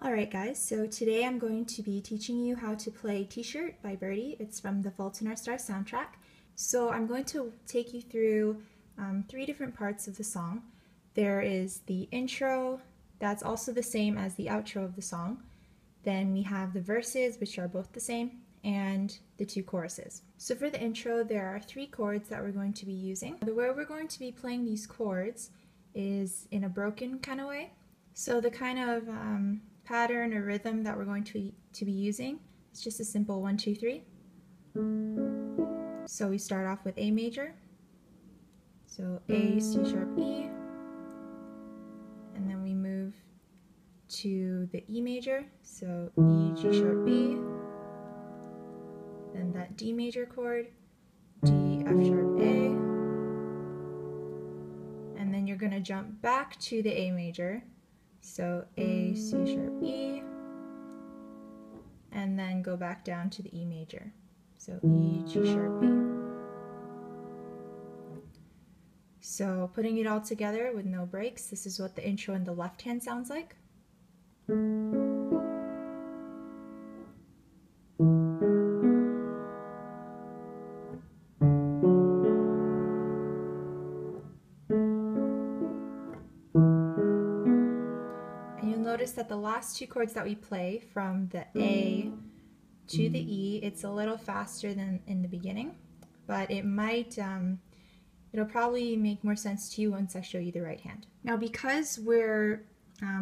Alright guys, so today I'm going to be teaching you how to play T-Shirt by Birdy. It's from the Fault in Our Stars soundtrack. So I'm going to take you through 3 different parts of the song. There is the intro, that's also the same as the outro of the song. Then we have the verses, which are both the same, and the 2 choruses. So for the intro, there are 3 chords that we're going to be using. The way we're going to be playing these chords is in a broken kind of way. So the kind of pattern or rhythm that we're going to be using is just a simple 1, 2, 3. So we start off with A major. So A, C sharp, E. And then we move to the E major. So E, G sharp, B. Then that D major chord, D, F sharp, A. And then you're going to jump back to the A major. So A, C sharp, E, and then go back down to the E major. So E, G sharp, B. So putting it all together with no breaks, this is what the intro in the left hand sounds like. Notice that the last 2 chords that we play, from the A to the E, it's a little faster than in the beginning, but it'll probably make more sense to you once I show you the right hand. Now because we're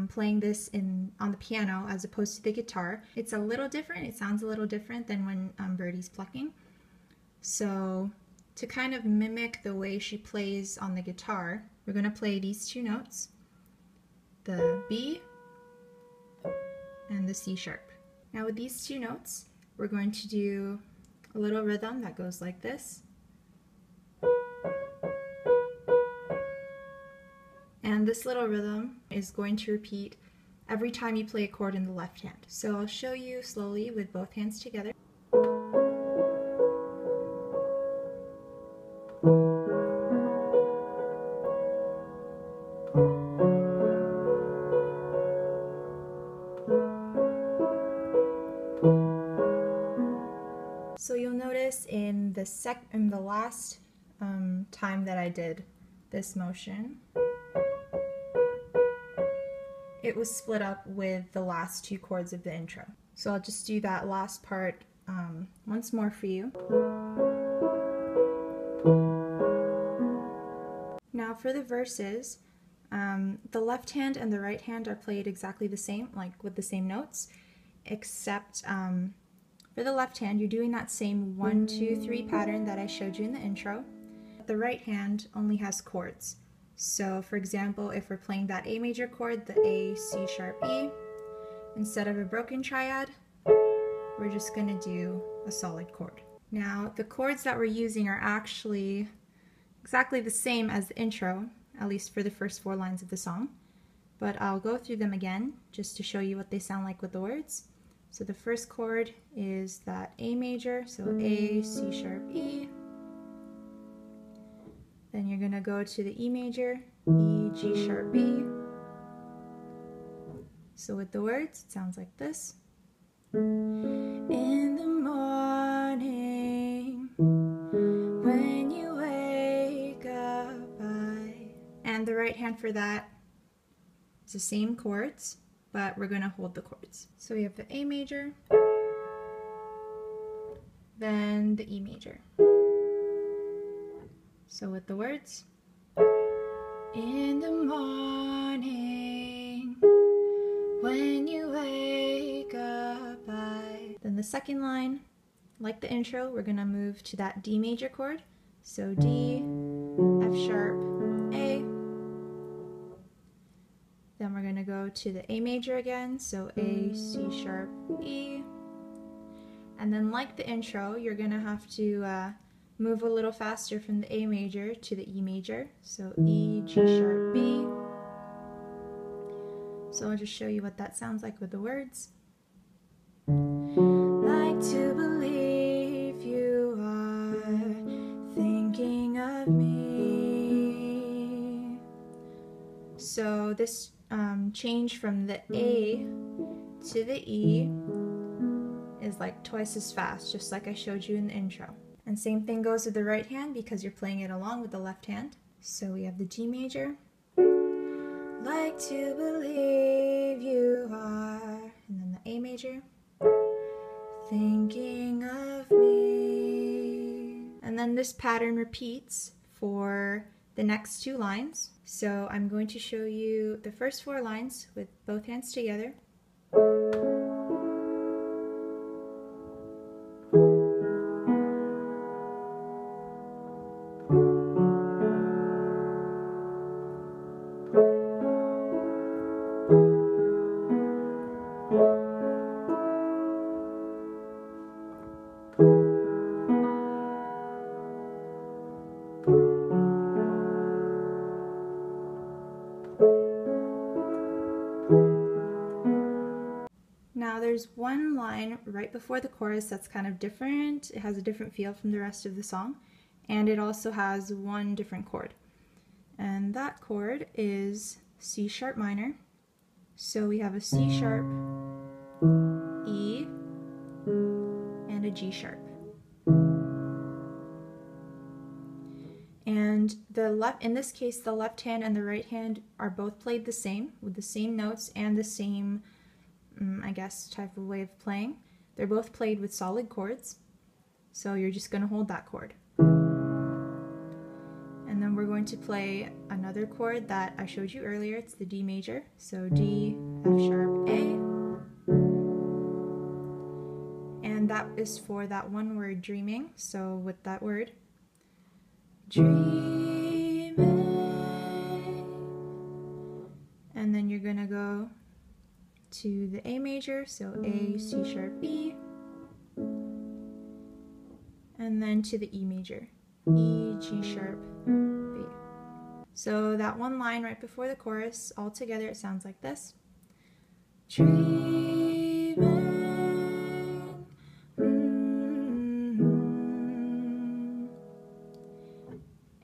playing this on the piano as opposed to the guitar, it's a little different, it sounds a little different than when Birdy's plucking. So to kind of mimic the way she plays on the guitar, we're going to play these 2 notes, the B and the C sharp. Now with these 2 notes, we're going to do a little rhythm that goes like this. And this little rhythm is going to repeat every time you play a chord in the left hand. So I'll show you slowly with both hands together. So you'll notice in the last time that I did this motion, it was split up with the last 2 chords of the intro. So I'll just do that last part once more for you. Now for the verses, the left hand and the right hand are played exactly the same, like with the same notes, except for the left hand, you're doing that same 1, 2, 3 pattern that I showed you in the intro. The right hand only has chords. So for example, if we're playing that A major chord, the A, C sharp, E, instead of a broken triad, we're just going to do a solid chord. Now the chords that we're using are actually exactly the same as the intro, at least for the first 4 lines of the song, but I'll go through them again just to show you what they sound like with the words. So the first chord is that A major, so A, C sharp, E. Then you're going to go to the E major, E, G sharp, B. So with the words, it sounds like this. In the morning, when you wake up, and the right hand for that is the same chords, but we're going to hold the chords. So we have the A major, then the E major. So with the words, in the morning, when you wake up, then the second line, like the intro, we're going to move to that D major chord. So D, F sharp, A. Then we're going to go to the A major again, so A, C sharp, E. And then like the intro, you're going to have to move a little faster from the A major to the E major, so E, G sharp, B. So I'll just show you what that sounds like with the words. Like to believe you are thinking of me. So this change from the A to the E is like twice as fast, just like I showed you in the intro. And same thing goes with the right hand because you're playing it along with the left hand. So we have the G major. Like to believe you are. And then the A major. Thinking of me. And then this pattern repeats for the next 2 lines. So I'm going to show you the first 4 lines with both hands together. Now there's one line right before the chorus that's kind of different. It has a different feel from the rest of the song, and it also has one different chord. And that chord is C sharp minor. So we have a C sharp, E, and a G sharp. And in this case, the left hand and the right hand are both played the same, with the same notes and the same I guess, type of way of playing. They're both played with solid chords, so you're just going to hold that chord. And then we're going to play another chord that I showed you earlier. It's the D major, so D, F sharp, A. And that is for that one word, dreaming. So with that word, dreaming. And then you're going to go to the A major, so A, C sharp, B, and then to the E major, E, G sharp, B. So that one line right before the chorus, all together it sounds like this. Dreaming,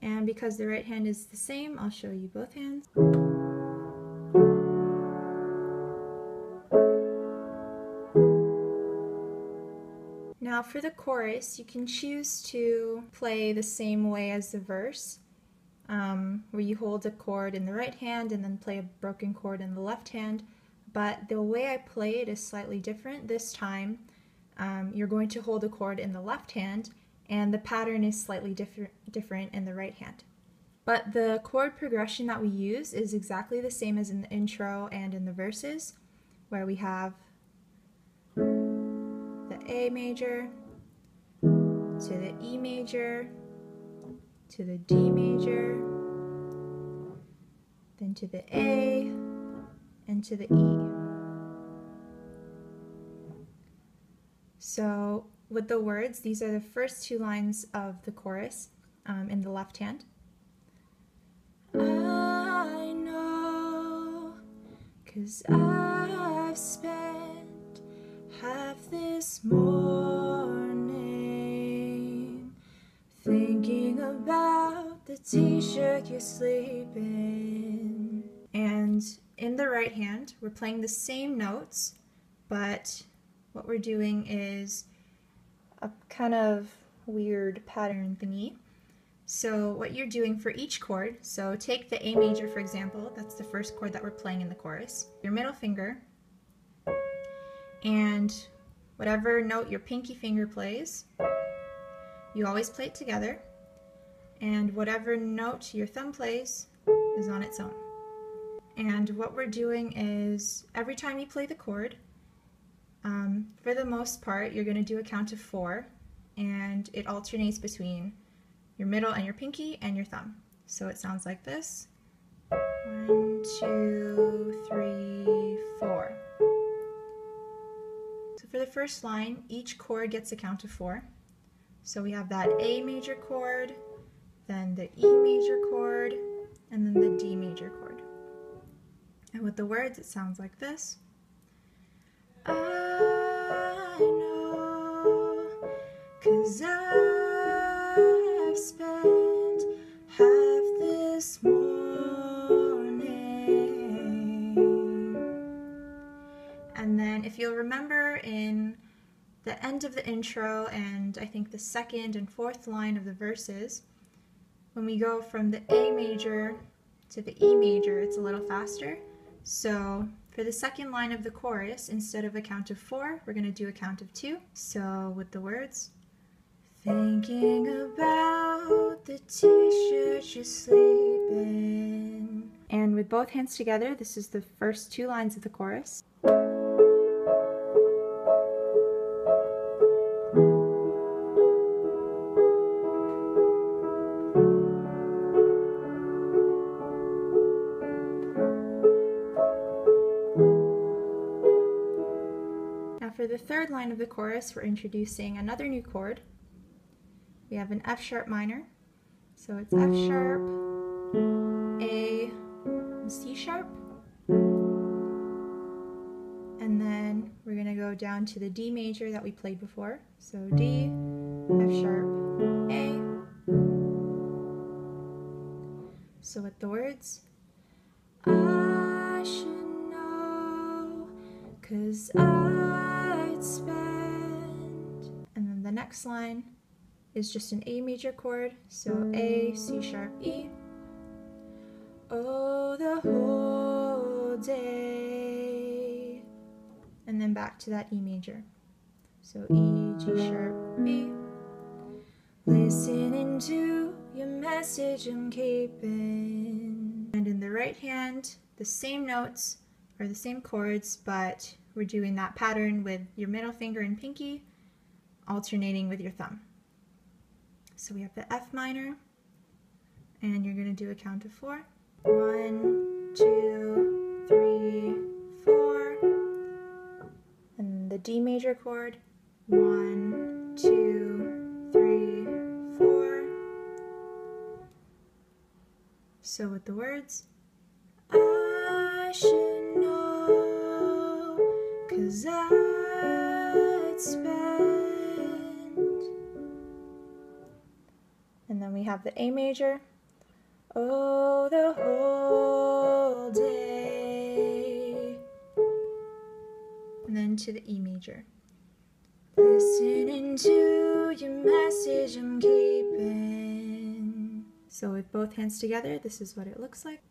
And because the right hand is the same, I'll show you both hands. Now for the chorus, you can choose to play the same way as the verse, where you hold a chord in the right hand and then play a broken chord in the left hand, but the way I play it is slightly different. This time, you're going to hold a chord in the left hand, and the pattern is slightly different in the right hand. But the chord progression that we use is exactly the same as in the intro and in the verses, where we have the A major, to the E major, to the D major, then to the A, and to the E. So with the words, these are the first 2 lines of the chorus in the left hand. I know, 'cause I've spent half this morning thinking about the t-shirt you sleep in. And in the right hand, we're playing the same notes, but what we're doing is a kind of weird pattern thingy. So what you're doing for each chord, so take the A major for example, that's the first chord that we're playing in the chorus. Your middle finger, and whatever note your pinky finger plays, you always play it together, and whatever note your thumb plays is on its own. And what we're doing is, every time you play the chord, for the most part, you're going to do a count of 4, and it alternates between your middle and your pinky and your thumb. So it sounds like this. 1, 2, 3, 4. So for the first line, each chord gets a count of 4. So we have that A major chord, then the E major chord, and then the D major chord. And with the words, it sounds like this. I know, 'cause I've spent half this morning. And then if you'll remember in the end of the intro and I think the second and fourth line of the verses, when we go from the A major to the E major, it's a little faster. So for the second line of the chorus, instead of a count of 4, we're going to do a count of 2. So with the words, thinking about the t-shirt you sleep in. And with both hands together, this is the first 2 lines of the chorus. For the third line of the chorus, we're introducing another new chord. We have an F sharp minor, so it's F sharp, A, C sharp, and then we're going to go down to the D major that we played before, so D, F sharp, A. So with the words, I should know, 'cause I'd spend, and then the next line is just an A major chord, so A, C sharp, E. Oh, the whole day, and then back to that E major, so E, G sharp, B. Listening to your message I'm keeping. And in the right hand, the same notes are the same chords, but we're doing that pattern with your middle finger and pinky alternating with your thumb. So we have the F minor, and you're going to do a count of 4. 1, 2, 3, 4. And the D major chord, 1, 2, 3, 4. So with the words, I should know, 'cause I'd spend. And then we have the A major, oh, the whole day. And then to the E major, listening to your message I'm keeping. So with both hands together, this is what it looks like.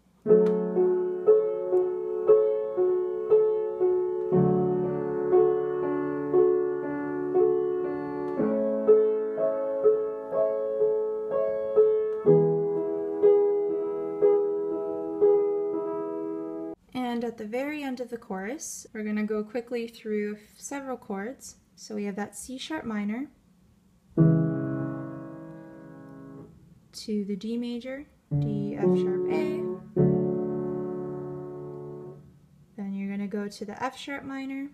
And at the very end of the chorus, we're going to go quickly through several chords. So we have that C sharp minor to the D major, D, F sharp, A. Then you're going to go to the F sharp minor,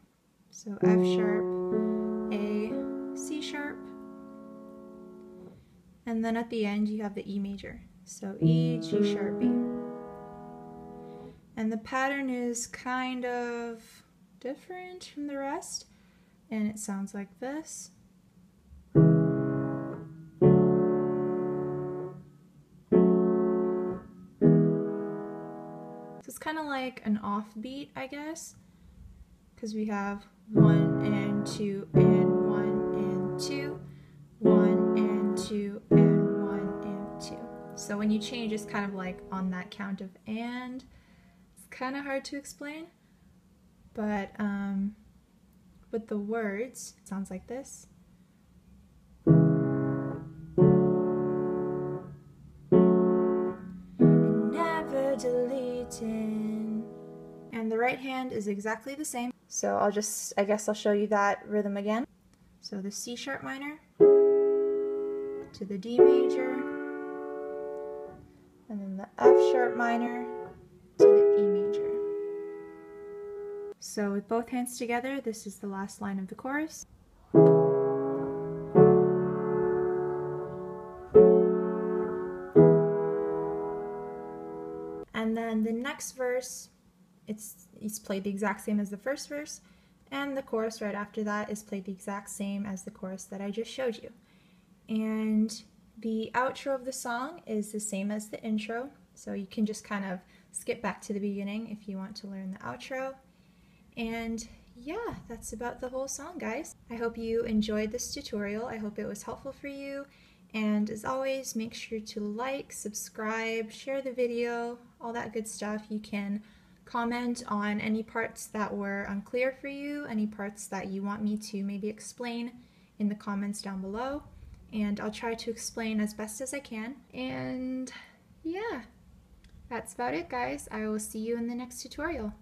so F sharp, A, C sharp. And then at the end you have the E major, so E, G sharp, B. And the pattern is kind of different from the rest, and it sounds like this. So it's kind of like an offbeat, I guess, because we have 1 and 2 and 1 and 2, 1 and 2 and 1 and 2. So when you change, it's kind of like on that count of and. Kind of hard to explain, but with the words, it sounds like this. And never deleting. And the right hand is exactly the same. So I guess I'll show you that rhythm again. So the C sharp minor to the D major, and then the F sharp minor to the E major. So with both hands together, this is the last line of the chorus. And then the next verse, it's played the exact same as the first verse, and the chorus right after that is played the exact same as the chorus that I just showed you. And the outro of the song is the same as the intro, so you can just kind of skip back to the beginning if you want to learn the outro. And yeah, that's about the whole song, guys. I hope you enjoyed this tutorial. I hope it was helpful for you. And as always, make sure to like, subscribe, share the video, all that good stuff. You can comment on any parts that were unclear for you, any parts that you want me to maybe explain in the comments down below. And I'll try to explain as best as I can. And yeah, that's about it, guys. I will see you in the next tutorial.